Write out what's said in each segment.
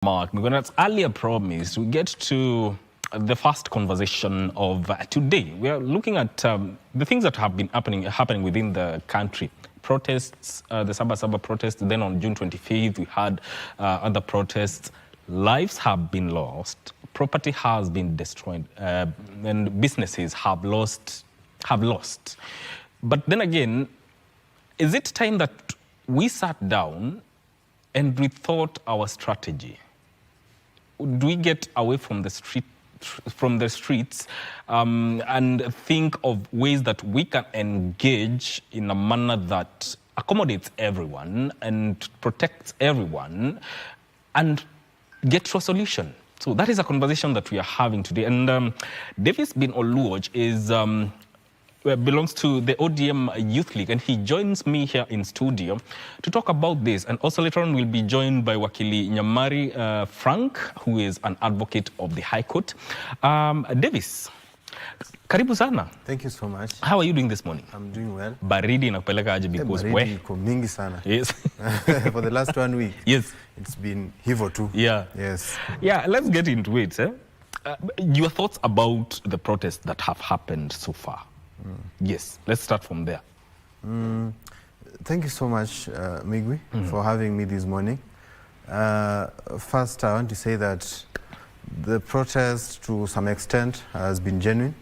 Mark, as earlier promised, we get to the first conversation of today. We are looking at the things that have been happening within the country. Protests, the Saba protest, then on June 25th, we had other protests. Lives have been lost, property has been destroyed, and businesses have lost. But then again, is it time that we sat down and rethought our strategy? Do we get away from the streets and think of ways that we can engage in a manner that accommodates everyone and protects everyone and get to a solution? So that is a conversation that we are having today. And Davis Bin Oluoj belongs to the ODM Youth League, and he joins me here in studio to talk about this. And also later on, we'll be joined by Wakili Nyamari Frank, who is an advocate of the High Court. Davis, karibu sana. Thank you so much. How are you doing this morning? I'm doing well. Baridi inakupeleka aje because baridi iko mingi sana. Yes. For the last 1 week. Yes. It's been hivyo too. Yeah. Yes. Yeah, let's get into it. Your thoughts about the protests that have happened so far? Yes, let's start from there. Thank you so much, Migwi, for having me this morning. First, I want to say that the protest, to some extent, has been genuine.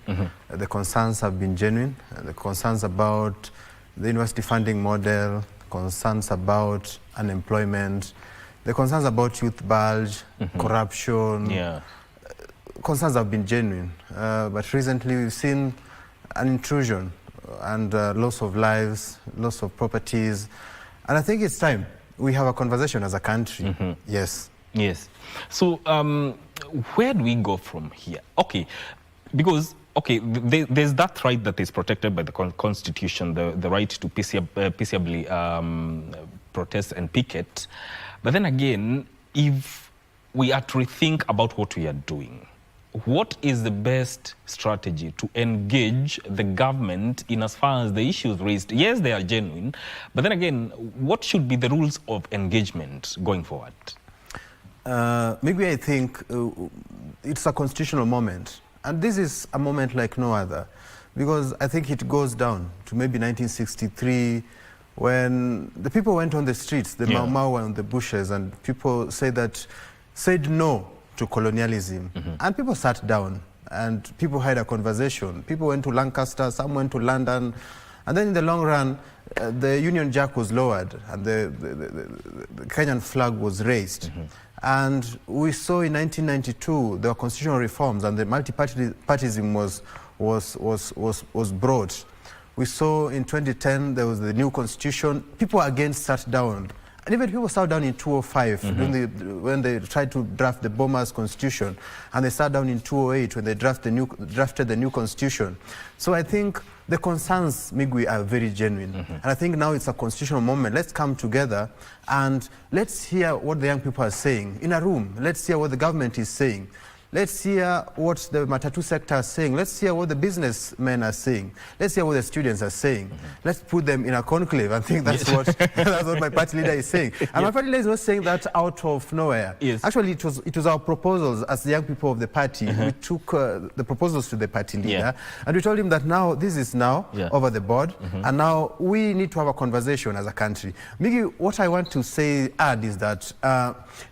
The concerns have been genuine. The concerns about the university funding model, concerns about unemployment, the concerns about youth bulge, corruption, concerns have been genuine. But recently, we've seen an intrusion and loss of lives, loss of properties. And I think it's time we have a conversation as a country. Yes. Yes. So where do we go from here? Okay, because, there's that right that is protected by the Constitution, the right to peaceably protest and picket. But then again, if we are to rethink about what we are doing, what is the best strategy to engage the government in as far as the issues raised? Yes, they are genuine, but then again, what should be the rules of engagement going forward? Maybe I think it's a constitutional moment, and this is a moment like no other, because I think it goes down to maybe 1963, when the people went on the streets, the Mau Mau were on the bushes, and people said no to colonialism. And people sat down and people had a conversation. People went to Lancaster, some went to London, and then in the long run, the Union Jack was lowered and the Kenyan flag was raised. And we saw in 1992 there were constitutional reforms and the multi-partyism was brought. We saw in 2010 there was the new constitution. People again sat down. And even people sat down in 2005 when they tried to draft the Bombers Constitution, and they sat down in 2008 when they drafted the new constitution. So I think the concerns, Migwi, are very genuine. And I think now it's a constitutional moment. Let's come together and let's hear what the young people are saying in a room. Let's hear what the government is saying. Let's hear what the Matatu sector is saying. Let's hear what the businessmen are saying. Let's hear what the students are saying. Let's put them in a conclave. I think that's what my party leader is saying. And my party leader is not saying that out of nowhere. Actually, it was our proposals as the young people of the party. We took the proposals to the party leader, and we told him that now this is over the board, and now we need to have a conversation as a country. Migi, what I want to add is that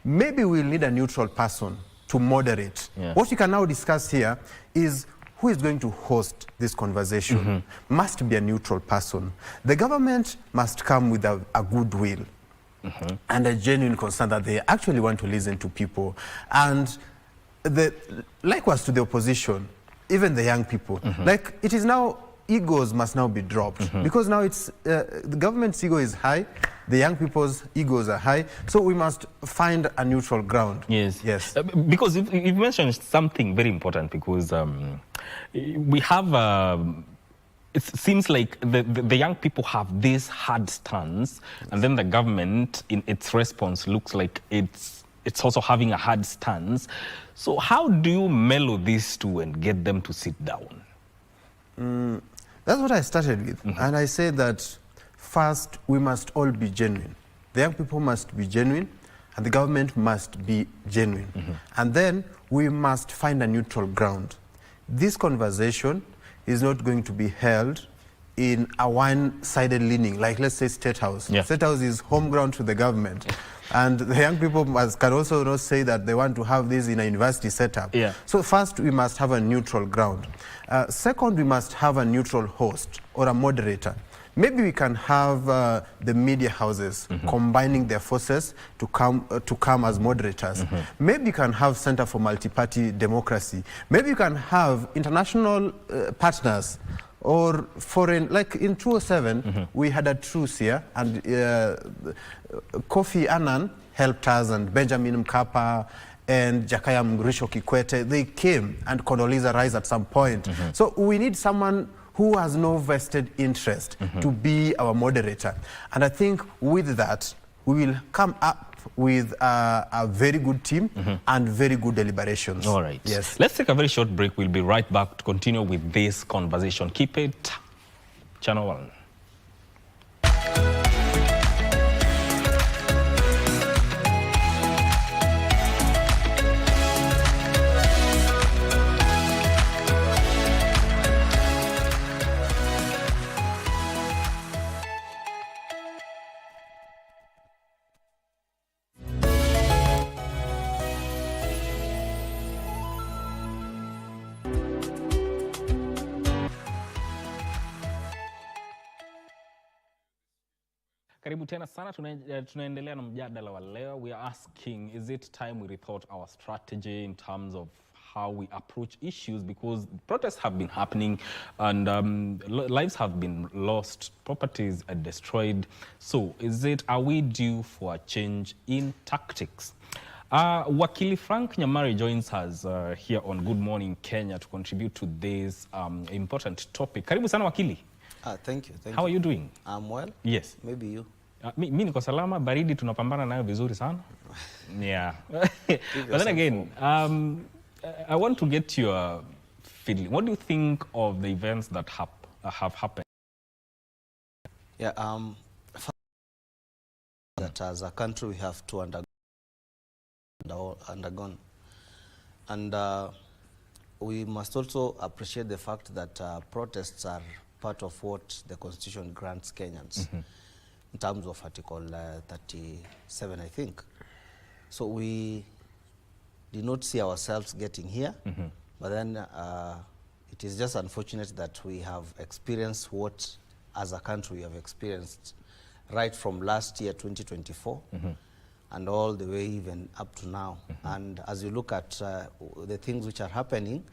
maybe we'll need a neutral person to moderate. What we can now discuss here is who is going to host this conversation. Must be a neutral person. The government must come with a goodwill and a genuine concern that they actually want to listen to people. And likewise to the opposition, even the young people. Like, it is now, egos must now be dropped, because now it's the government's ego is high, the young people's egos are high, so we must find a neutral ground. Yes. Because you've mentioned something very important, because we have it seems like the young people have this hard stance, and then the government in its response looks like it's also having a hard stance. So how do you mellow these two and get them to sit down? That's what I started with. And I said that first, we must all be genuine. The young people must be genuine, and the government must be genuine. And then we must find a neutral ground. This conversation is not going to be held in a one-sided leaning, like let's say State House. Yeah. State House is home ground to the government. And the young people can also not say that they want to have this in a university setup. Yeah. So first, we must have a neutral ground. Second, we must have a neutral host or a moderator. Maybe we can have the media houses combining their forces to come as moderators. Maybe you can have Center for Multi-Party Democracy. Maybe you can have international partners or foreign, like in 2007, we had a truce here, and Kofi Annan helped us, and Benjamin Mkapa and Jakaya Mrisho Kikwete, they came, and Condoleezza Rice at some point. So we need someone who has no vested interest to be our moderator. And I think with that, we will come up with a very good team and very good deliberations. All right. Yes. Let's take a very short break. We'll be right back to continue with this conversation. Keep it Channel 1. Karibu tena sana, tunaendelea na mjadala wa leo. We are asking, is it time we rethought our strategy in terms of how we approach issues, because protests have been happening and lives have been lost, properties are destroyed. So are we due for a change in tactics? Wakili Frank Nyamari joins us here on Good Morning Kenya to contribute to this important topic. Karibu sana Wakili. Thank you. How are you doing? I'm well. Yes. Maybe you. Mi niko salama, baridi tunapambana nayo vizuri sana. Yeah. But then again, I want to get your feeling. What do you think of the events that have happened? Yeah, that as a country we have to undergone. And we must also appreciate the fact that protests are part of what the Constitution grants Kenyans in terms of Article 37, I think. So we did not see ourselves getting here, but then it is just unfortunate that we have experienced what, as a country, we have experienced right from last year, 2024, and all the way even up to now. And as you look at the things which are happening,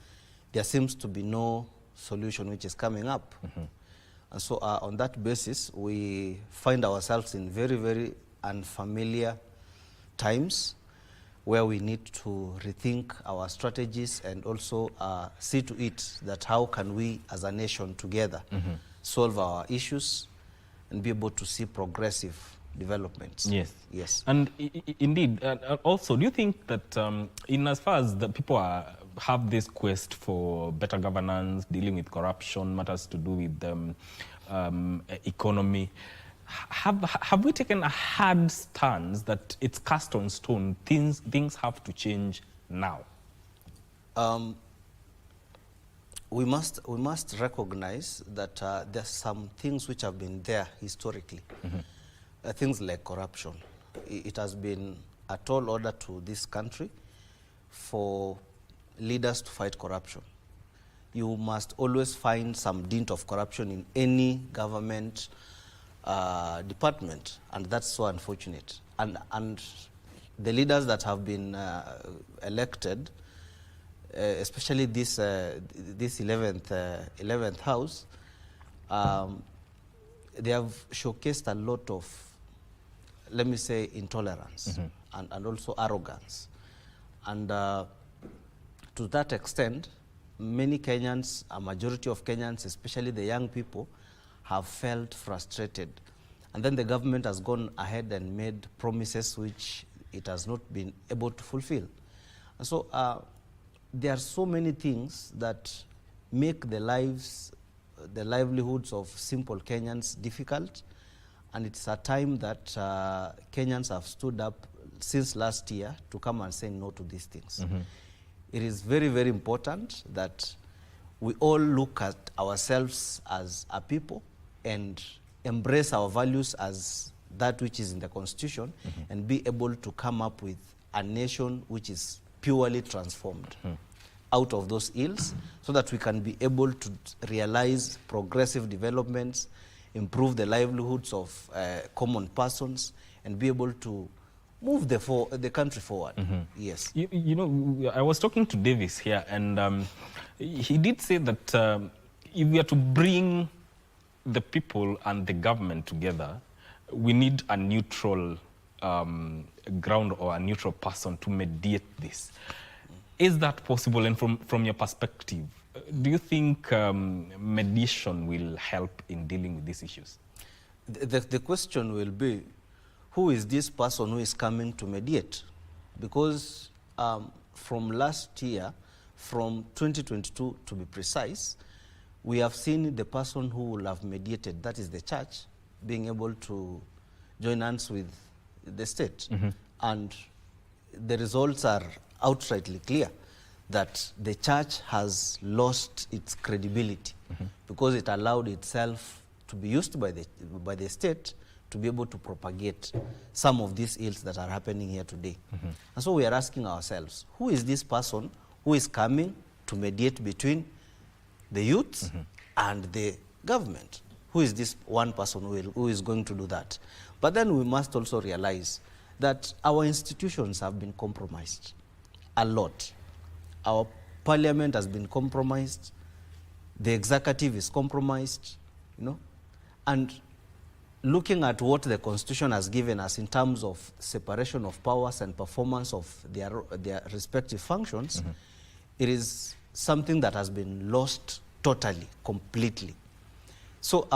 there seems to be no solution which is coming up. And so on that basis, we find ourselves in very, very unfamiliar times where we need to rethink our strategies and also see to it that how can we as a nation together solve our issues and be able to see progressive developments. Yes. Yes. And indeed, also, do you think that in as far as the people have this quest for better governance, dealing with corruption, matters to do with economy, have we taken a hard stance that it's cast on stone, things have to change now? We must recognize that there's some things which have been there historically. Things like corruption. It has been a tall order to this country for leaders to fight corruption. You must always find some dint of corruption in any government department, and that's so unfortunate. And the leaders that have been elected, especially this 11th house, they have showcased a lot of, let me say, intolerance and also arrogance. And to that extent, many Kenyans, a majority of Kenyans, especially the young people, have felt frustrated. And then the government has gone ahead and made promises which it has not been able to fulfill. And so there are so many things that make the livelihoods of simple Kenyans difficult. And it's a time that Kenyans have stood up, since last year to come and say no to these things. It is very, very important that we all look at ourselves as a people and embrace our values as that which is in the Constitution, and be able to come up with a nation which is purely transformed out of those ills, so that we can be able to realize progressive developments, improve the livelihoods of common persons, and be able to move the country forward. Yes. You know, I was talking to Davis here, and he did say that if we are to bring the people and the government together, we need a neutral ground or a neutral person to mediate this. Is that possible? And from your perspective, do you think mediation will help in dealing with these issues? The question will be, who is this person who is coming to mediate? Because from last year, from 2022 to be precise, we have seen the person who will have mediated, that is the church, being able to join hands with the state. And the results are outrightly clear that the church has lost its credibility because it allowed itself to be used by the state to be able to propagate some of these ills that are happening here today. And so we are asking ourselves, who is this person who is coming to mediate between the youths and the government? Who is this one person who is going to do that? But then we must also realize that our institutions have been compromised a lot. Our parliament has been compromised. The executive is compromised, you know. And looking at what the Constitution has given us in terms of separation of powers and performance of their respective functions, it is something that has been lost totally, completely. So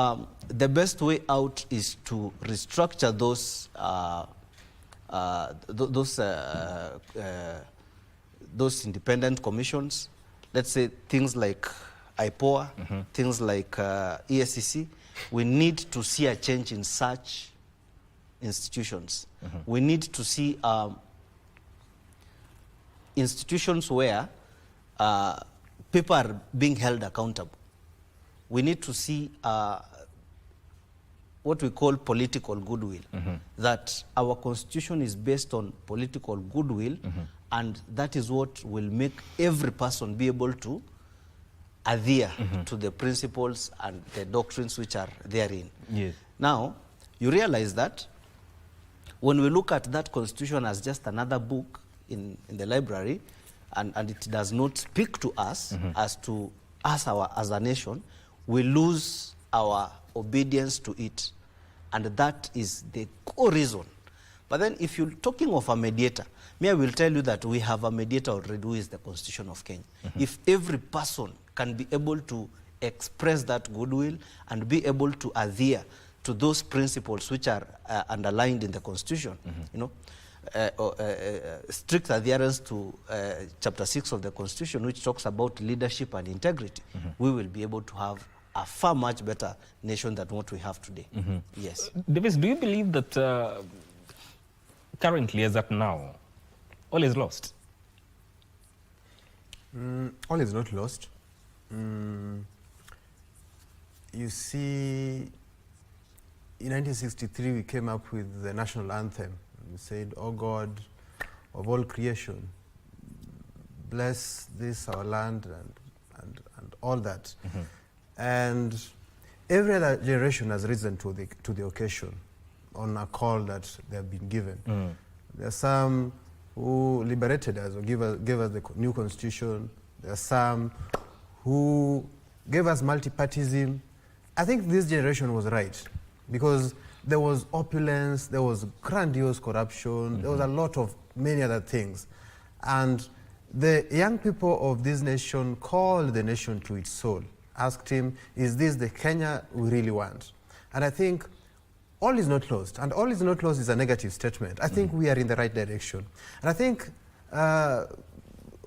the best way out is to restructure those independent commissions. Let's say things like IPOA, things like ESCC. We need to see a change in such institutions. We need to see institutions where people are being held accountable. We need to see what we call political goodwill, that our constitution is based on political goodwill, and that is what will make every person be able to adhere to the principles and the doctrines which are therein. Yes. Now, you realize that when we look at that constitution as just another book in the library, and it does not speak to us as a nation, we lose our obedience to it. And that is the core reason. But then if you're talking of a mediator, I will tell you that we have a mediator already, who is the Constitution of Kenya. If every person can be able to express that goodwill and be able to adhere to those principles which are underlined in the Constitution, you know, strict adherence to Chapter 6 of the Constitution, which talks about leadership and integrity, we will be able to have a far much better nation than what we have today. Yes. Davis, do you believe that currently, as at now, all is lost? All is not lost. You see, in 1963, we came up with the national anthem. We said, "Oh God of all creation, bless this our land," and all that. And every other generation has risen to the occasion on a call that they have been given. There are some who liberated us or gave us the new constitution. There are some who gave us multipartyism. I think this generation was right, because there was opulence, there was grandiose corruption, there was a lot of many other things. And the young people of this nation called the nation to its soul, asked him, is this the Kenya we really want? And I think all is not lost, and all is not lost is a negative statement. I think we are in the right direction. And I think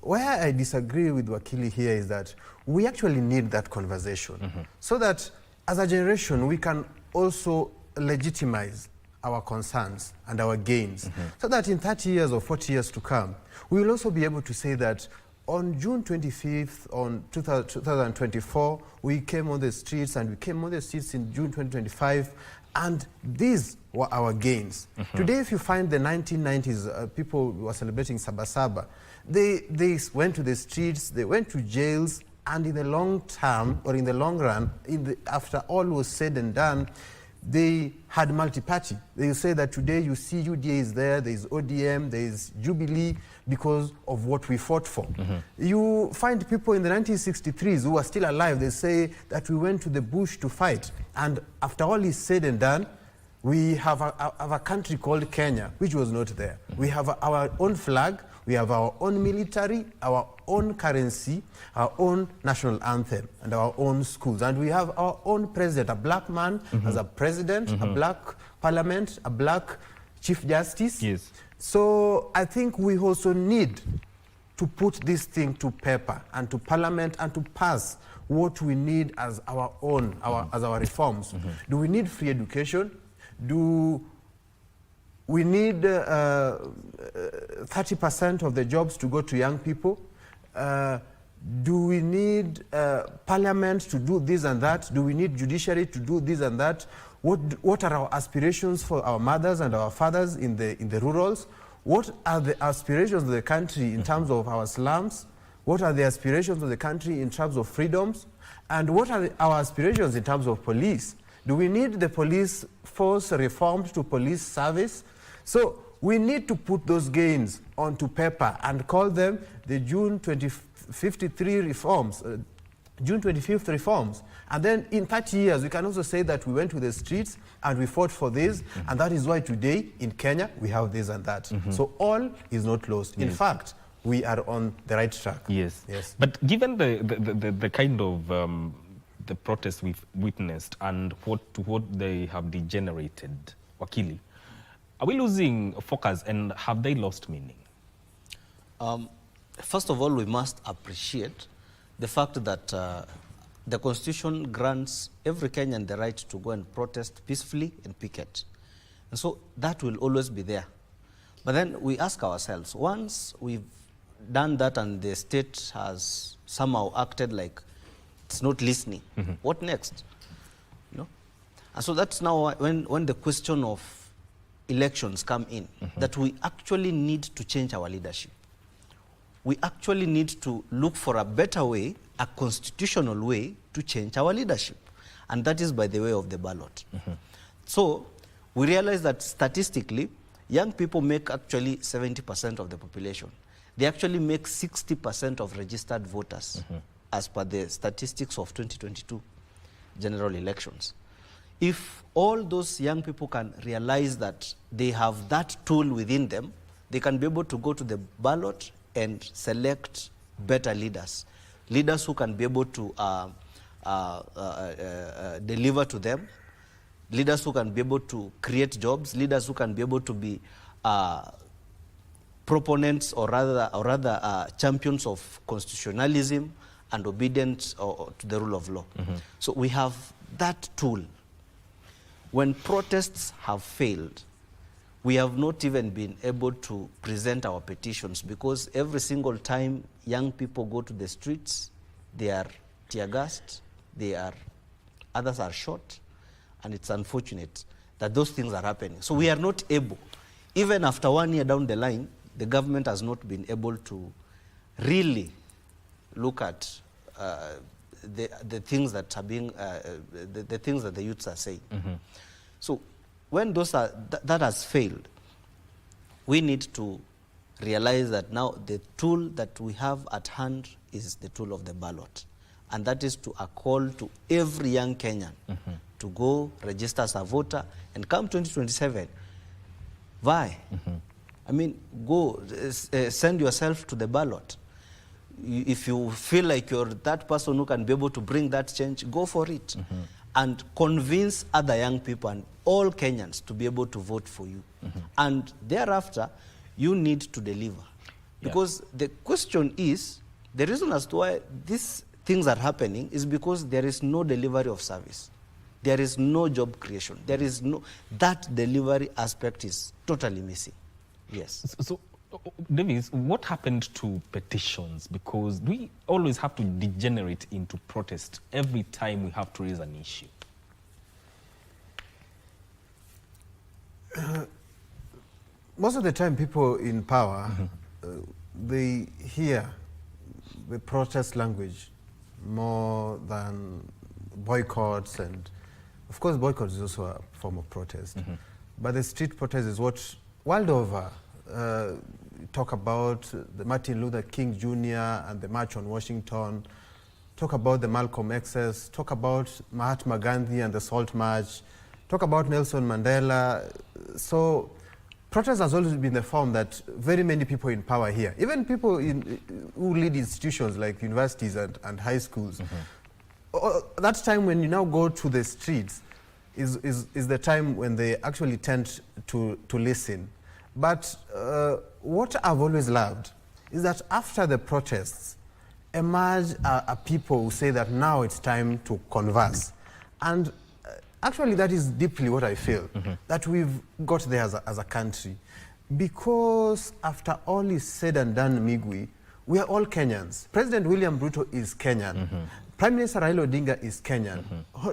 where I disagree with Wakili here is that we actually need that conversation, so that as a generation we can also legitimize our concerns and our gains, so that in 30 years or 40 years to come, we will also be able to say that on June 25th, on 2024, we came on the streets, and we came on the streets in June 2025, and these were our gains. Today, if you find the 1990s, people were celebrating Sabasaba, they went to the streets, they went to jails, and in the long term, or in the long run, after all was said and done, they had multi-party. They say that today you see UDA is there is ODM, there is Jubilee, because of what we fought for. You find people in the 1963s who are still alive, they say that we went to the bush to fight. And after all is said and done, we have a country called Kenya, which was not there. We have our own flag, we have our own military, our own currency, our own national anthem, and our own schools. And we have our own president, a black man as a president, a black parliament, a black chief justice. Yes. So I think we also need to put this thing to paper and to parliament and to pass what we need as our own, as our reforms. Do we need free education? Do we need 30% of the jobs to go to young people? Do we need parliament to do this and that? Do we need judiciary to do this and that? What are our aspirations for our mothers and our fathers in the rurals? What are the aspirations of the country in terms of our slums? What are the aspirations of the country in terms of freedoms? And what are our aspirations in terms of police? Do we need the police force reformed to police service? So we need to put those gains onto paper and call them the June 2053 reforms, June 25th reforms. And then in 30 years, we can also say that we went to the streets and we fought for this, and that is why today in Kenya we have this and that. So all is not lost. In fact, we are on the right track. Yes. Yes. But given the kind of the protests we've witnessed and what they have degenerated, Wakili, are we losing focus, and have they lost meaning? First of all, we must appreciate the fact that the Constitution grants every Kenyan the right to go and protest peacefully and picket. And so that will always be there. But then we ask ourselves, once we've done that and the state has somehow acted like it's not listening, what next? You know? And so that's now when the question of elections come in, that we actually need to change our leadership. We actually need to look for a better way, a constitutional way to change our leadership. And that is by the way of the ballot. So we realize that statistically, young people make actually 70% of the population. They actually make 60% of registered voters as per the statistics of 2022 general elections. If all those young people can realize that they have that tool within them, they can be able to go to the ballot and select better leaders. Leaders who can be able to deliver to them, leaders who can be able to create jobs, leaders who can be able to be proponents or rather champions of constitutionalism and obedience to the rule of law. So we have that tool. When protests have failed, we have not even been able to present our petitions, because every single time young people go to the streets, they are tear gassed, others are shot, and it's unfortunate that those things are happening. So we are not able, even after 1 year down the line, the government has not been able to really look at the things that are being, the things that the youths are saying. So when that has failed, we need to realize that now the tool that we have at hand is the tool of the ballot. And that is to a call to every young Kenyan to go register as a voter, and come 2027, why? I mean, go send yourself to the ballot. If you feel like you're that person who can be able to bring that change, go for it. And convince other young people and all Kenyans to be able to vote for you. And thereafter, you need to deliver. Because the question is, the reason as to why these things are happening is because there is no delivery of service. There is no job creation. There is no, that delivery aspect is totally missing. Yes. So, Davis, what happened to petitions? Because we always have to degenerate into protest every time we have to raise an issue. Most of the time, people in power, they hear the protest language more than boycotts, and of course boycott is also a form of protest. But the street protest is what world over talk about the Martin Luther King Jr. and the March on Washington, talk about the Malcolm X's, talk about Mahatma Gandhi and the Salt March, talk about Nelson Mandela. So protest has always been the form that very many people in power here, even people who lead institutions like universities and high schools, that time when you now go to the streets is the time when they actually tend to listen. But what I've always loved is that after the protests emerge people who say that now it's time to converse. And actually that is deeply what I feel, that we've got there as a country. Because after all is said and done, Migwi, we are all Kenyans. President William Ruto is Kenyan. Prime Minister Raila Odinga is Kenyan.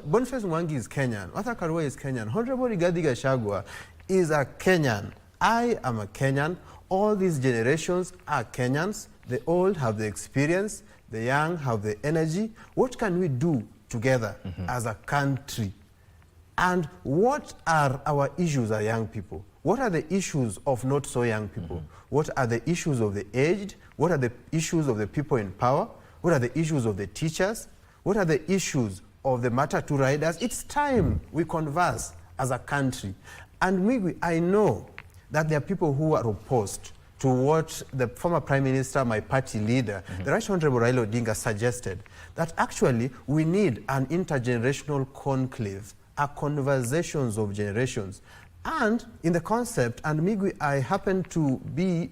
Boniface Mwangi is Kenyan. Martha Karua is Kenyan. Honorable Rigathi Gachagua is a Kenyan. I am a Kenyan. All these generations are Kenyans. The old have the experience. The young have the energy. What can we do together as a country? And what are our issues as young people? What are the issues of not so young people? What are the issues of the aged? What are the issues of the people in power? What are the issues of the teachers? What are the issues of the Matatu riders? It's time we converse as a country. And maybe I know that there are people who are opposed to what the former Prime Minister, my party leader, the Right Honorable Raila Odinga suggested, that actually we need an intergenerational conclave, a conversations of generations. And in the concept, and Migwi, I happen to be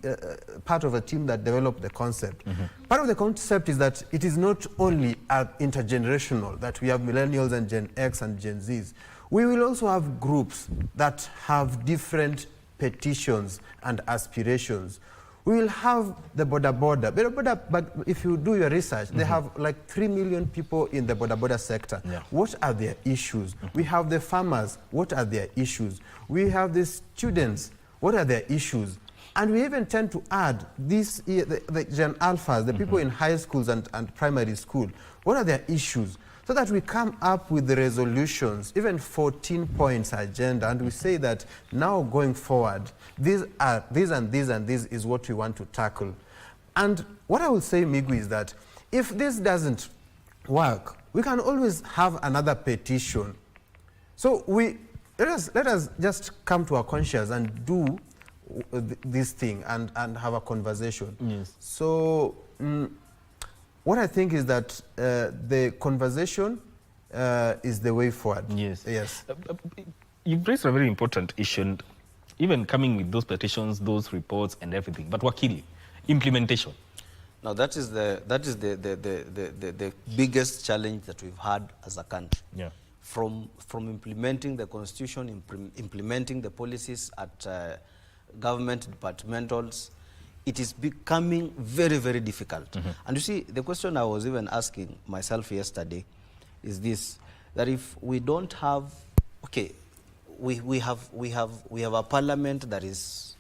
part of a team that developed the concept. Part of the concept is that it is not only intergenerational, that we have millennials and Gen X and Gen Zs. We will also have groups that have different petitions and aspirations. We will have the border. But if you do your research, they have like 3 million people in the border sector. Yeah. What are their issues? We have the farmers. What are their issues? We have the students. What are their issues? And we even tend to add these, the Gen Alphas, the people in high schools and primary school. What are their issues? So that we come up with the resolutions, even 14 points agenda, and we say that now going forward, these is what we want to tackle. And what I would say, Migwi, is that if this doesn't work, we can always have another petition. So let us just come to our conscience and do this thing and have a conversation. Yes. So what I think is that the conversation is the way forward. Yes. Yes. You've raised a very important issue, even coming with those petitions, those reports and everything. But Wakili, implementation. Now that is the biggest challenge that we've had as a country. Yeah. From implementing the constitution, implementing the policies at government departmentals, it is becoming very, very difficult. And you see, the question I was even asking myself yesterday is this, that if we don't have, okay, we have a parliament that is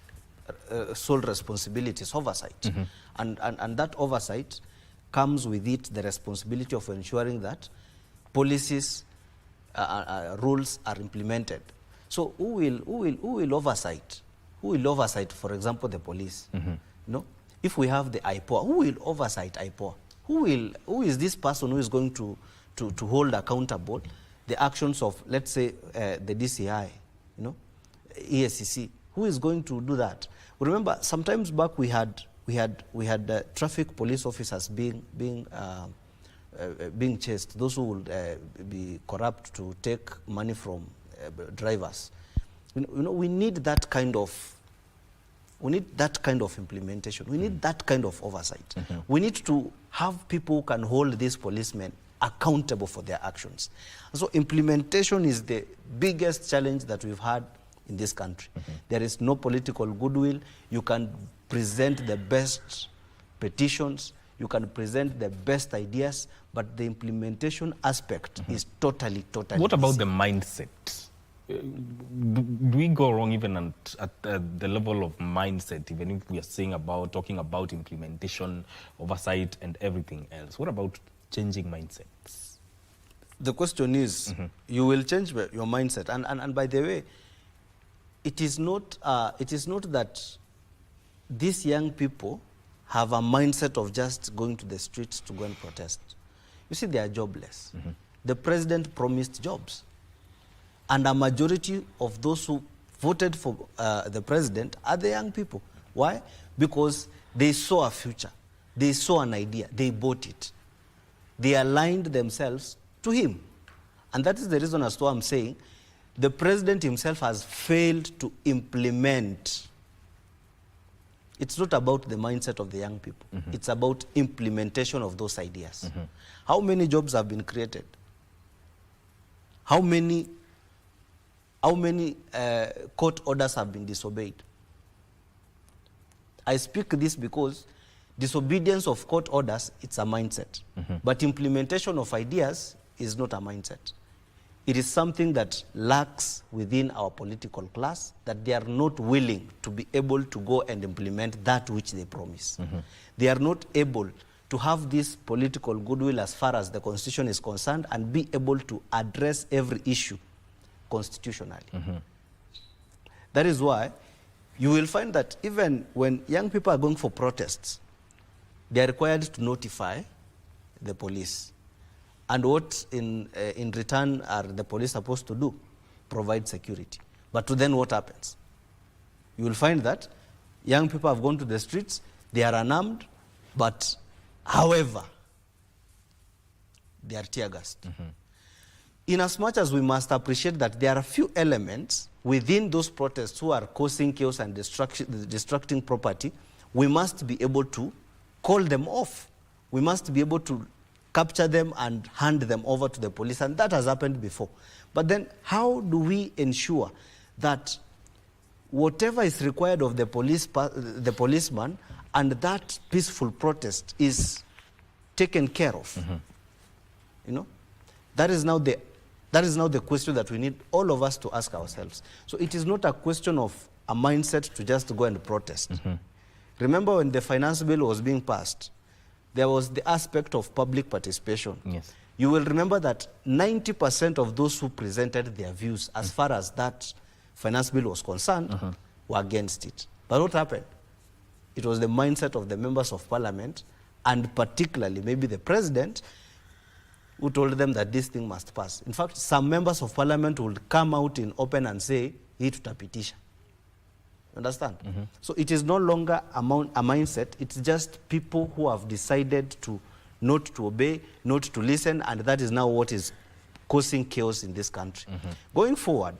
sole responsibilities, oversight. And that oversight comes with it the responsibility of ensuring that policies, rules are implemented. So who will oversight? Who will oversight, for example, the police? No? If we have the IPOA, who will oversight IPOA? Who is this person who is going to hold accountable the actions of, let's say, the DCI, ESCC? Who is going to do that? Remember, sometimes back we had traffic police officers being chased. Those who would be corrupt to take money from drivers. We need that kind of. We need that kind of implementation. We need that kind of oversight. We need to have people who can hold these policemen accountable for their actions. And so implementation is the biggest challenge that we've had in this country. There is no political goodwill. You can present the best petitions, you can present the best ideas, but the implementation aspect is totally What about missing. the mindset? Do we go wrong even at the level of mindset, even if we are talking about implementation, oversight, and everything else? What about changing mindsets? The question is, you will change your mindset. And by the way, it is not that these young people have a mindset of just going to the streets to go and protest. You see, they are jobless. The president promised jobs. And a majority of those who voted for the president are the young people. Why? Because they saw a future. They saw an idea. They bought it. They aligned themselves to him. And that is the reason as to I'm saying the president himself has failed to implement. It's not about the mindset of the young people. It's about implementation of those ideas. How many jobs have been created? How many court orders have been disobeyed? I speak this because disobedience of court orders, it's a mindset. But implementation of ideas is not a mindset. It is something that lacks within our political class, that they are not willing to be able to go and implement that which they promise. They are not able to have this political goodwill as far as the constitution is concerned and be able to address every issue constitutionally. That is why you will find that even when young people are going for protests, they are required to notify the police. And what in return are the police supposed to do? Provide security. But then what happens? You will find that young people have gone to the streets, they are unarmed, but however, they are tear gassed. In as much as we must appreciate that there are a few elements within those protests who are causing chaos and destructing property, we must be able to call them off. We must be able to capture them and hand them over to the police, and that has happened before. But then how do we ensure that whatever is required of the policeman and that peaceful protest is taken care of? You know, that is now the question that we need all of us to ask ourselves. So it is not a question of a mindset to just go and protest. Remember when the finance bill was being passed, there was the aspect of public participation. Yes. You will remember that 90% of those who presented their views as far as that finance bill was concerned were against it. But what happened? It was the mindset of the members of parliament, and particularly maybe the president, who told them that this thing must pass. In fact, some members of parliament would come out in open and say, hii tutapitisha. Understand? So it is no longer a mindset, it's just people who have decided to not to obey, not to listen, and that is now what is causing chaos in this country. Going forward,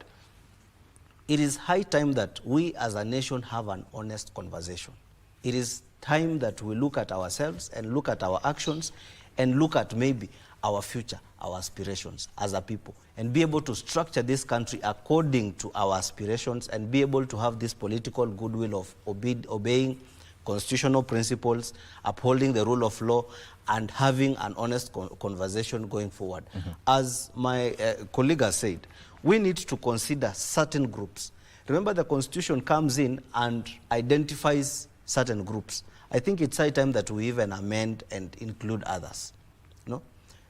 it is high time that we as a nation have an honest conversation. It is time that we look at ourselves and look at our actions and look at maybe our future, our aspirations as a people, and be able to structure this country according to our aspirations and be able to have this political goodwill of obeying constitutional principles, upholding the rule of law, and having an honest conversation going forward. As my colleague has said, we need to consider certain groups. Remember, the constitution comes in and identifies certain groups. I think it's high time that we even amend and include others. No?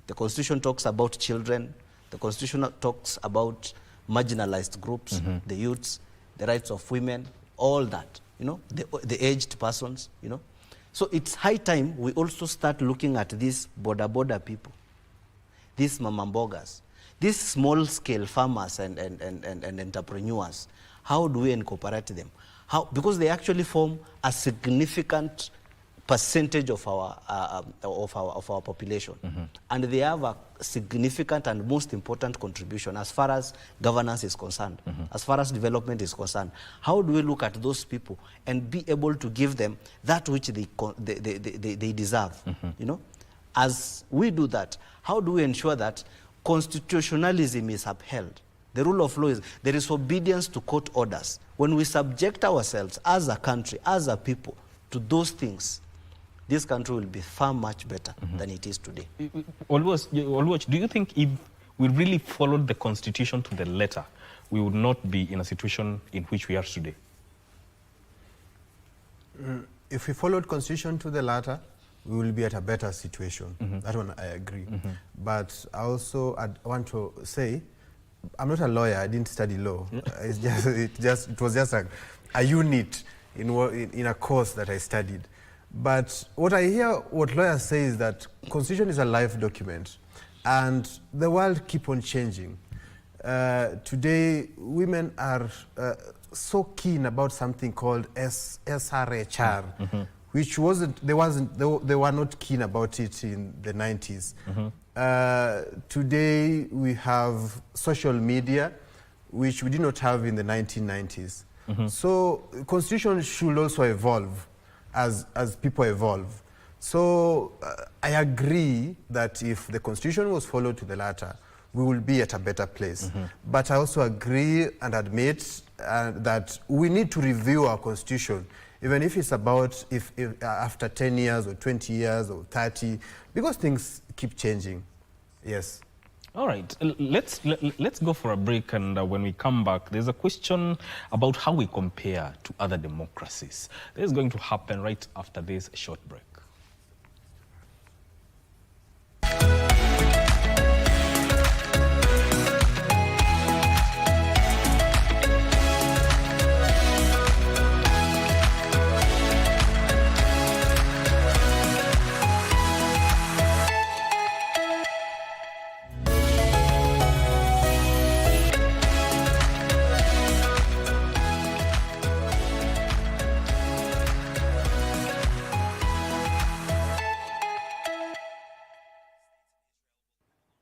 The constitution talks about children. The constitution talks about marginalized groups, the youths, the rights of women, all that, you know, the aged persons, you know. So it's high time we also start looking at these border people, these mamambogas, these small-scale farmers and entrepreneurs. How do we incorporate them? How? Because they actually form a significant percentage of our population, and they have a significant and most important contribution as far as governance is concerned, as far as development is concerned. How do we look at those people and be able to give them that which they deserve, you know? As we do that, how do we ensure that constitutionalism is upheld? The rule of law there is obedience to court orders. When we subject ourselves as a country, as a people, to those things, this country will be far much better than it is today. Always, do you think if we really followed the Constitution to the letter, we would not be in a situation in which we are today? If we followed Constitution to the letter, we will be at a better situation. That one I agree. But I also want to say, I'm not a lawyer. I didn't study law. It was just a unit in a course that I studied. But what I hear, what lawyers say is that Constitution is a live document, and the world keep on changing. Today, women are so keen about something called SRHR, which they were not keen about it in the 90s. Today we have social media, which we did not have in the 1990s. So Constitution should also evolve as people evolve. So I agree that if the Constitution was followed to the letter, we will be at a better place. But I also agree and admit that we need to review our Constitution, even if it's about if after 10 years or 20 years or 30, because things keep changing. Yes. All right, let's go for a break, and when we come back, there's a question about how we compare to other democracies. This is going to happen right after this short break.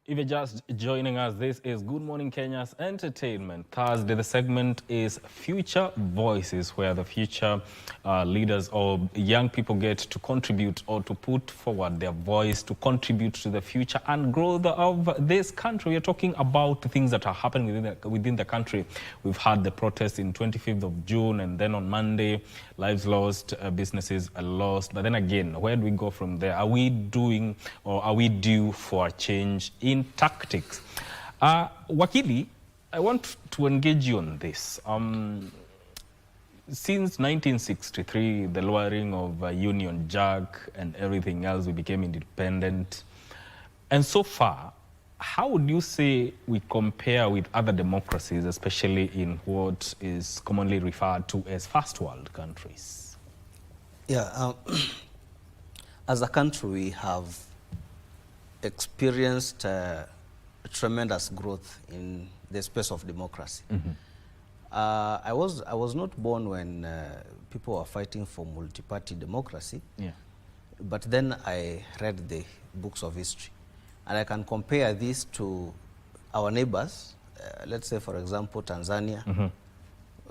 If you're just joining us, this is Good Morning Kenya's Entertainment Thursday. The segment is Future Voices, where the future leaders or young people get to contribute or to put forward their voice to contribute to the future and growth of this country. We are talking about the things that are happening within the country. We've had the protest in 25th of June, and then on Monday, lives lost, businesses are lost. But then again, where do we go from there? Are we doing or are we due for a change in tactics? Wakili, I want to engage you on this. Since 1963, the lowering of Union Jack and everything else, we became independent. And so far, how would you say we compare with other democracies, especially in what is commonly referred to as first world countries? Yeah, as a country, we have experienced tremendous growth in the space of democracy. I was not born when people were fighting for multi-party democracy, but then I read the books of history. And I can compare this to our neighbors. Let's say, for example, Tanzania.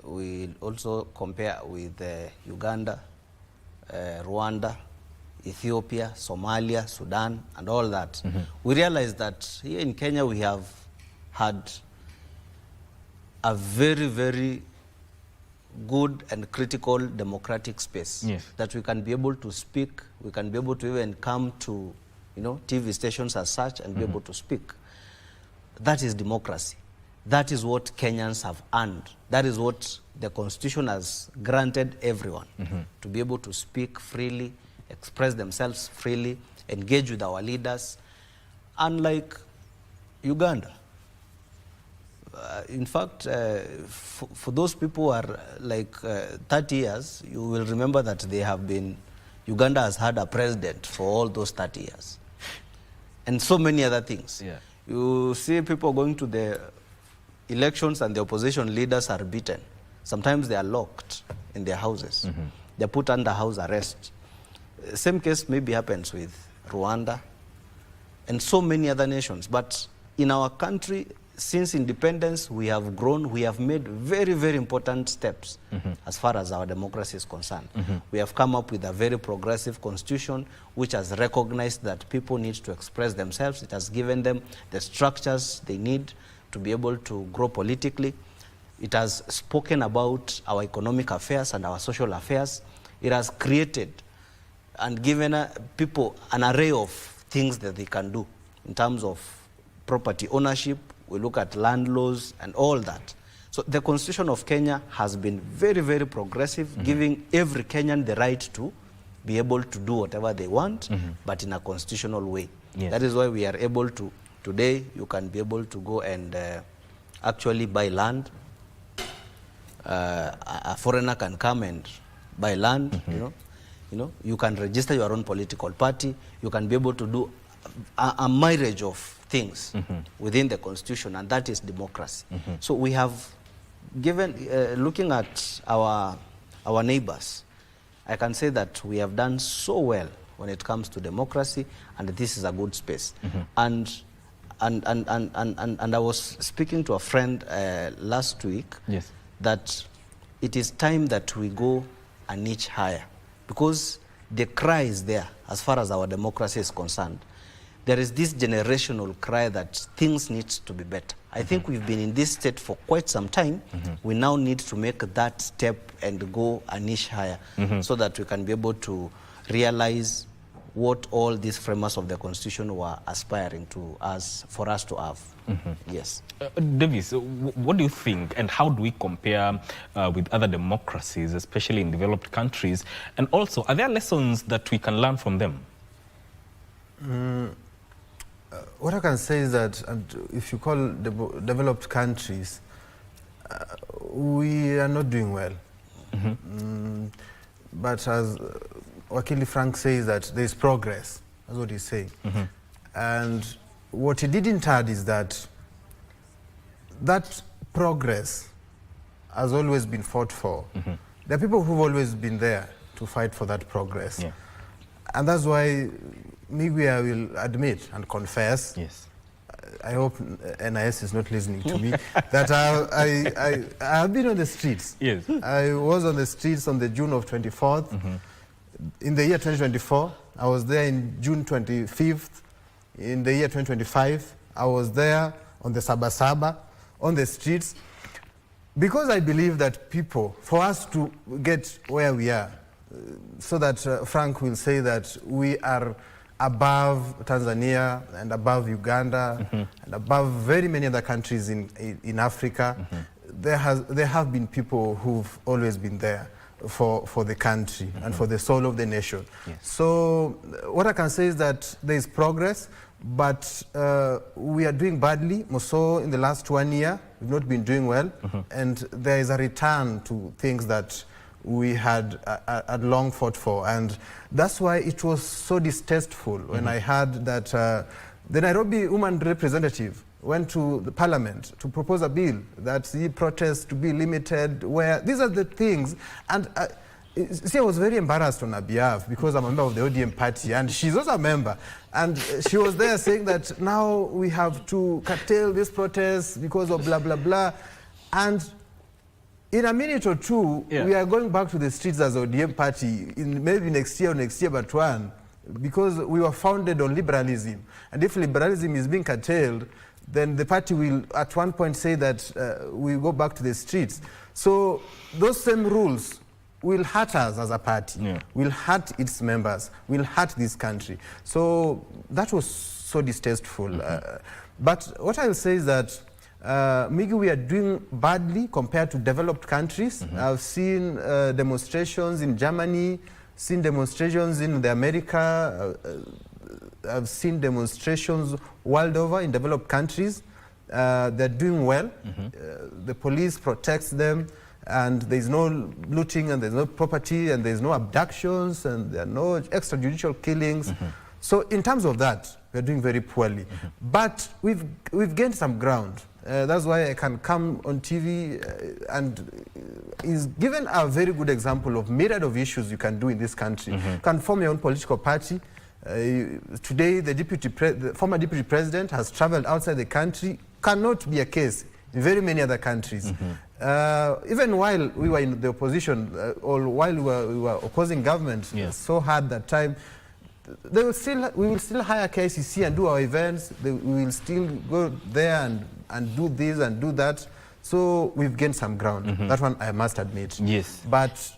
We also compare with Uganda, Rwanda, Ethiopia, Somalia, Sudan, and all that. We realize that here in Kenya we have had a very, very good and critical democratic space that we can be able to speak. We can be able to even come to TV stations as such and be able to speak. That is democracy. That is what Kenyans have earned. That is what the Constitution has granted everyone, to be able to speak freely, express themselves freely, engage with our leaders, unlike Uganda. In fact, for those people who are like 30 years, you will remember that Uganda has had a president for all those 30 years. And so many other things. You see people going to the elections and the opposition leaders are beaten. Sometimes they are locked in their houses. They're put under house arrest. Same case maybe happens with Rwanda and so many other nations. But in our country, since independence, we have grown, we have made very, very important steps as far as our democracy is concerned. We have come up with a very progressive constitution which has recognized that people need to express themselves. It has given them the structures they need to be able to grow politically. It has spoken about our economic affairs and our social affairs. It has created and given people an array of things that they can do in terms of property ownership. We look at land laws and all that. So the Constitution of Kenya has been very, very progressive, giving every Kenyan the right to be able to do whatever they want, but in a constitutional way. Yes. That is why we are able to, today, you can be able to go and actually buy land. A foreigner can come and buy land, you know, you can register your own political party, you can be able to do a myriad of things within the constitution, and that is democracy. So we have given, looking at our neighbors, I can say that we have done so well when it comes to democracy, and this is a good space. And I was speaking to a friend last week, yes, that it is time that we go a niche higher, because the cry is there as far as our democracy is concerned. There is this generational cry that things need to be better. I think we've been in this state for quite some time. We now need to make that step and go a niche higher, so that we can be able to realize what all these framers of the Constitution were aspiring to for us to have. Yes. Davis, what do you think, and how do we compare with other democracies, especially in developed countries? And also, are there lessons that we can learn from them? What I can say is that, if you call developed countries, we are not doing well. But as Wakili Frank says, that there is progress. That's what he's saying. And what he didn't add is that that progress has always been fought for. There are people who've always been there to fight for that progress. Yeah. And that's why Miguel will admit and confess, yes, I hope NIS is not listening to me, that I have been on the streets. Yes. I was on the streets on the June of 24th. In the year 2024, I was there in June 25th. In the year 2025, I was there on the Sabasaba, on the streets, because I believe that people, for us to get where we are, so that Frank will say that we are above Tanzania and above Uganda and above very many other countries in Africa, there have been people who've always been there for the country and for the soul of the nation. Yes. So what I can say is that there is progress, but we are doing badly. So in the last 1 year, we've not been doing well, and there is a return to things that we had long fought for. And that's why it was so distasteful when I heard that the Nairobi woman representative went to the parliament to propose a bill that the protests to be limited, where these are the things. And see, I was very embarrassed on her behalf, because I'm a member of the ODM party and she's also a member. And she was there saying that now we have to curtail this protest because of blah, blah, blah. And in a minute or two, we are going back to the streets as ODM party, in maybe next year or next year but one, because we were founded on liberalism. And if liberalism is being curtailed, then the party will at one point say that we go back to the streets. So those same rules will hurt us as a party, will hurt its members, will hurt this country. So that was so distasteful. But what I will say is that maybe we are doing badly compared to developed countries. I've seen demonstrations in Germany, seen demonstrations in the America, I've seen demonstrations world over in developed countries. They're doing well. The police protects them, and there's no looting, and there's no property, and there's no abductions, and there are no extrajudicial killings. So in terms of that, we're doing very poorly. But we've gained some ground. That's why I can come on TV and is given a very good example of myriad of issues you can do in this country. You can form your own political party. Today, the former deputy president has traveled outside the country, cannot be a case in very many other countries. Even while we were in the opposition, or while we were opposing government so hard that time, we will still hire KCC and do our events. We will still go there and do this and do that. So we've gained some ground. That one I must admit. Yes. But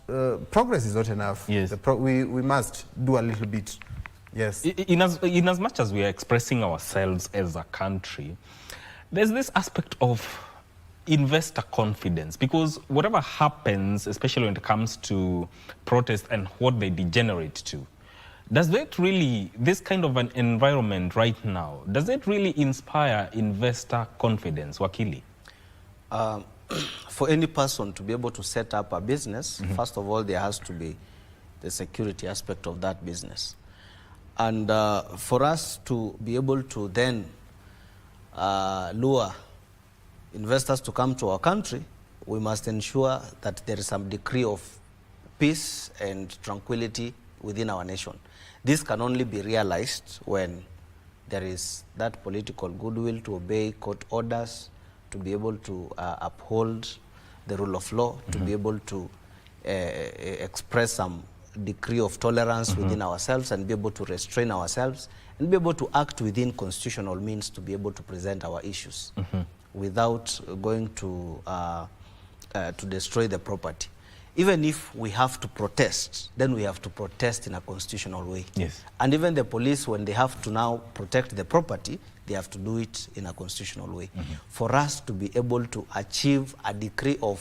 progress is not enough. Yes. We must do a little bit. Yes. In as much as we are expressing ourselves as a country, there's this aspect of investor confidence, because whatever happens, especially when it comes to protests and what they degenerate to, does that really, this kind of an environment right now, does it really inspire investor confidence, Wakili? For any person to be able to set up a business, first of all, there has to be the security aspect of that business. And for us to be able to then lure investors to come to our country, we must ensure that there is some degree of peace and tranquility within our nation. This can only be realized when there is that political goodwill to obey court orders, to be able to uphold the rule of law, to be able to express some degree of tolerance within ourselves and be able to restrain ourselves and be able to act within constitutional means to be able to present our issues without going to destroy the property. Even if we have to protest, then we have to protest in a constitutional way. Yes. And even the police, when they have to now protect the property, they have to do it in a constitutional way. For us to be able to achieve a degree of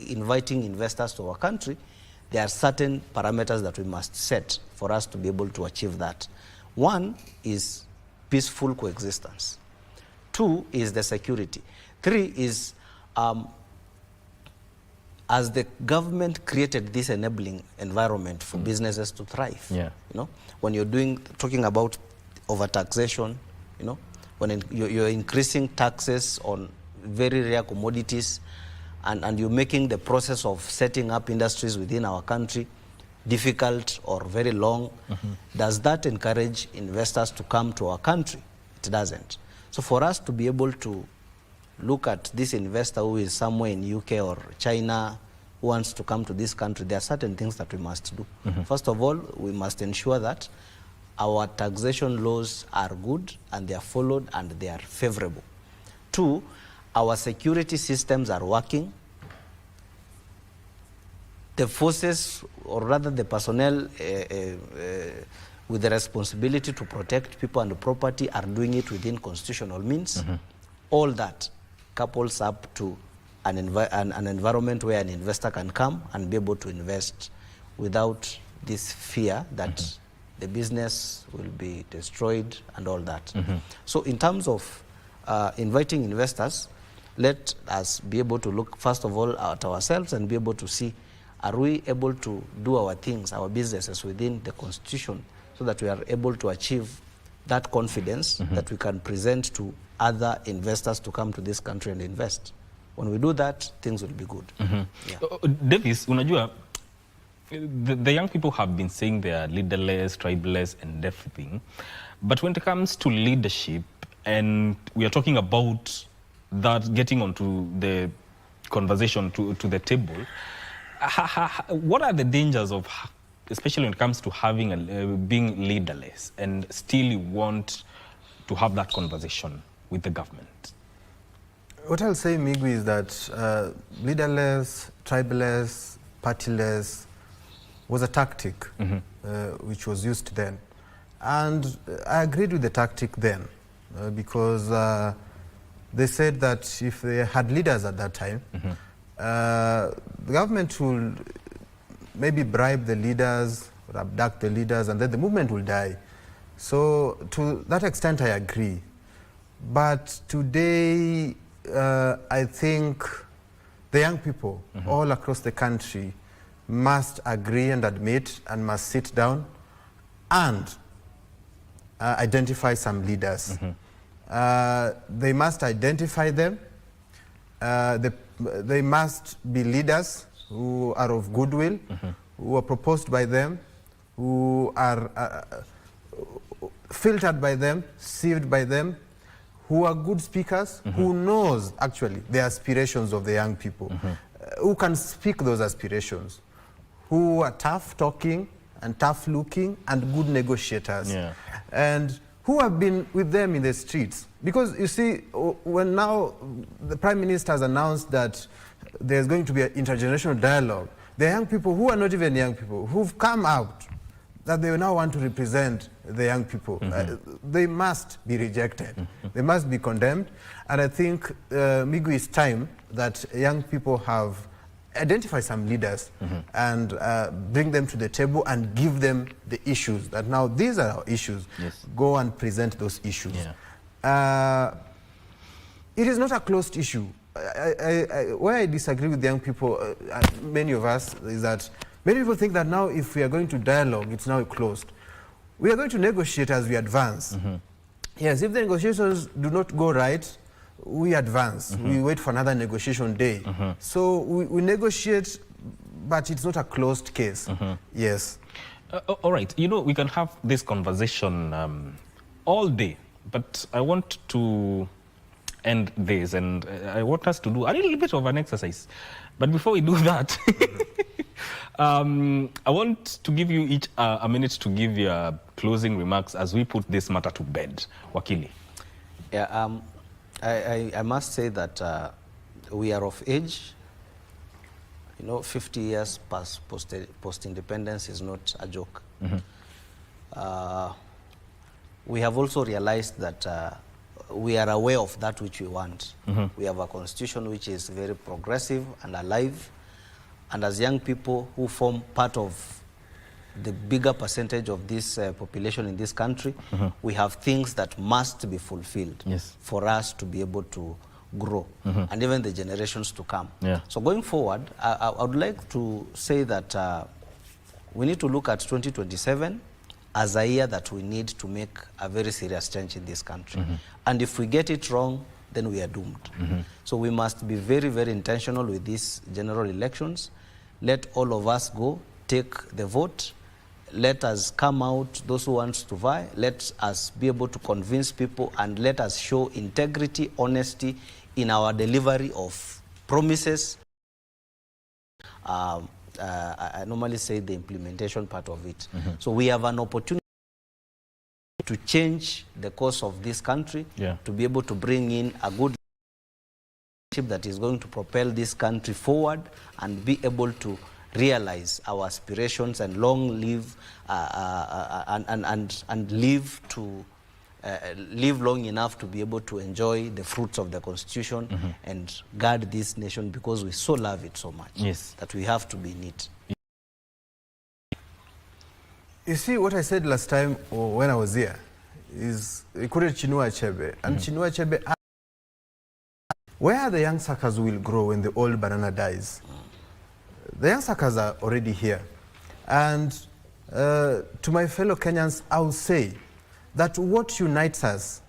inviting investors to our country, there are certain parameters that we must set for us to be able to achieve that. One is peaceful coexistence. Two is the security. Three is as the government created this enabling environment for businesses to thrive. Yeah. You know, when you're talking about overtaxation, you know, when you're increasing taxes on very rare commodities, and you're making the process of setting up industries within our country difficult or very long, does that encourage investors to come to our country? It doesn't. So for us to be able to look at this investor who is somewhere in UK or China who wants to come to this country, there are certain things that we must do. First of all, we must ensure that our taxation laws are good and they are followed and they are favorable. Two, our security systems are working. The forces, or rather the personnel with the responsibility to protect people and property are doing it within constitutional means. All that couples up to an environment where an investor can come and be able to invest without this fear that the business will be destroyed and all that. So in terms of inviting investors, let us be able to look first of all at ourselves and be able to see, are we able to do our things, our businesses within the constitution, so that we are able to achieve that confidence that we can present to other investors to come to this country and invest. When we do that, things will be good. Davis, unajua, the young people have been saying they are leaderless, tribeless and everything. But when it comes to leadership, and we are talking about that getting onto the conversation to the table, what are the dangers of, especially when it comes to having being leaderless and still you want to have that conversation with the government? What I'll say, Migwi, is that leaderless, tribeless, partyless was a tactic which was used then. And I agreed with the tactic then because they said that if they had leaders at that time, the government will maybe bribe the leaders or abduct the leaders, and then the movement will die. So to that extent, I agree. But today, I think the young people all across the country must agree and admit and must sit down and identify some leaders. They must identify them. They must be leaders who are of goodwill, who are proposed by them, who are filtered by them, sieved by them, who are good speakers, who knows actually the aspirations of the young people, who can speak those aspirations, who are tough talking and tough looking and good negotiators, and who have been with them in the streets. Because you see, when now the Prime Minister has announced that there's going to be an intergenerational dialogue, the young people who are not even young people, who've come out, that they now want to represent the young people, they must be rejected. They must be condemned. And I think, Migu, it's time that young people have identified some leaders and bring them to the table and give them the issues, that now these are our issues. Go and present those issues. It is not a closed issue. Where I disagree with young people, many of us, is that many people think that now if we are going to dialogue, it's now closed. We are going to negotiate as we advance. Yes, if the negotiations do not go right, we advance. We wait for another negotiation day. So we negotiate, but it's not a closed case. Yes. All right. You know, we can have this conversation all day, but I want to end this, and I want us to do a little bit of an exercise. But before we do that, I want to give you each a minute to give your closing remarks as we put this matter to bed. Wakili. Yeah, I must say that we are of age. You know, 50 years past post-independence is not a joke. We have also realized that we are aware of that which we want. We have a constitution which is very progressive and alive. And as young people who form part of the bigger percentage of this population in this country, we have things that must be fulfilled for us to be able to grow, and even the generations to come. So going forward, I would like to say that we need to look at 2027 as a year that we need to make a very serious change in this country. And if we get it wrong, then we are doomed. So we must be very, very intentional with these general elections. Let all of us go, take the vote. Let us come out, those who want to vie. Let us be able to convince people, and let us show integrity, honesty in our delivery of promises. I normally say the implementation part of it. So we have an opportunity to change the course of this country, to be able to bring in a good leadership that is going to propel this country forward and be able to realize our aspirations and long live and live to live long enough to be able to enjoy the fruits of the Constitution and guard this nation, because we so love it so much that we have to be in it. You see, what I said last time when I was here is Chinua Achebe. And Chinua Achebe, where the young suckers will grow when the old banana dies? The young suckers are already here. And to my fellow Kenyans, I will say that what unites us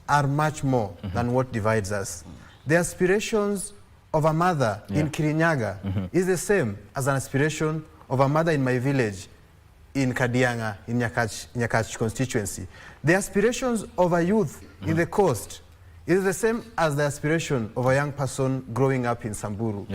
are much more than what divides us. The aspirations of a mother in Kirinyaga is the same as an aspiration of a mother in my village in Kadianga, in Nyakach constituency. The aspirations of a youth in the coast is the same as the aspiration of a young person growing up in Samburu.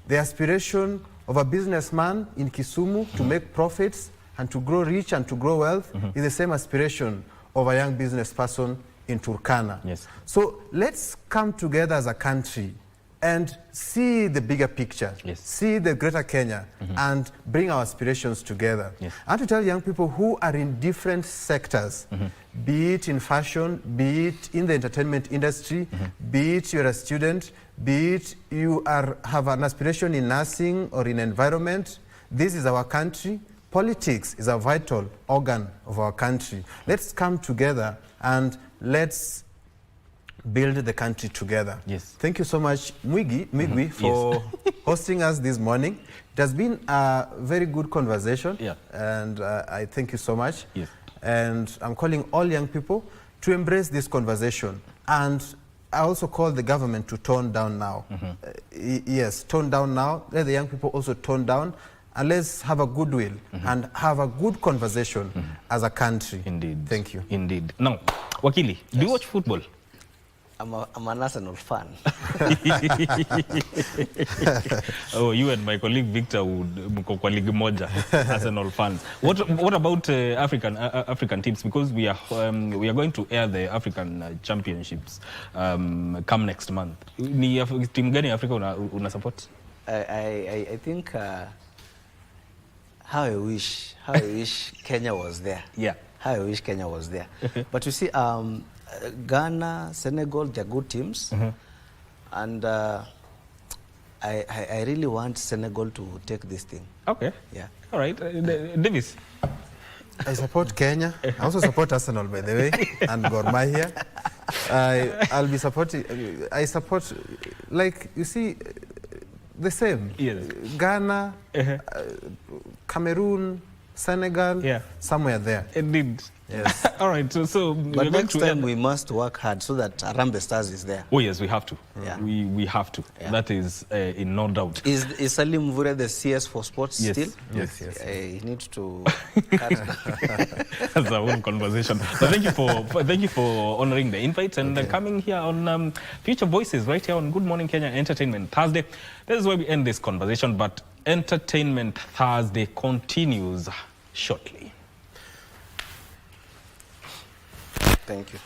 The aspiration of a businessman in Kisumu to make profits and to grow rich and to grow wealth is the same aspiration of a young business person in Turkana. So let's come together as a country and see the bigger picture, see the greater Kenya, and bring our aspirations together. I want to tell young people who are in different sectors, be it in fashion, be it in the entertainment industry, be it you're a student, be it you have an aspiration in nursing or in environment, this is our country. Politics is a vital organ of our country. Let's come together and let's build the country together. Thank you so much, Migwi, for hosting us this morning. It has been a very good conversation, and I thank you so much. And I'm calling all young people to embrace this conversation. And I also call the government to tone down now. Yes, tone down now. Let the young people also tone down. And let's have a goodwill and have a good conversation as a country. Indeed. Thank you. Indeed. Now, Wakili, do you watch football? I'm an Arsenal fan. Oh, you and my colleague Victor would mko kwa league moja, Arsenal fans. What about African teams? Because we are going to air the African Championships come next month. Ni team gani Africa una support? I think how I wish Kenya was there. Yeah. How I wish Kenya was there. But you see, Ghana, Senegal, they're good teams. And I really want Senegal to take this thing. Okay. Yeah. All right. Davis? I support Kenya. I also support Arsenal, by the way, and Gor Mahia. I'll be supporting. I support, like, you see, the same. Yes. Ghana, Cameroon, Senegal, somewhere there. Indeed. Yes. All right. So but next time we must work hard so that Harambee Stars is there. Oh yes, we have to. Yeah. We have to. Yeah. That is in no doubt. Is Salim Mvure the CS for sports still? Yes. He needs to. That's our own conversation. But thank you for honoring the invite and coming here on Future Voices right here on Good Morning Kenya Entertainment Thursday. This is where we end this conversation, but Entertainment Thursday continues shortly. Thank you.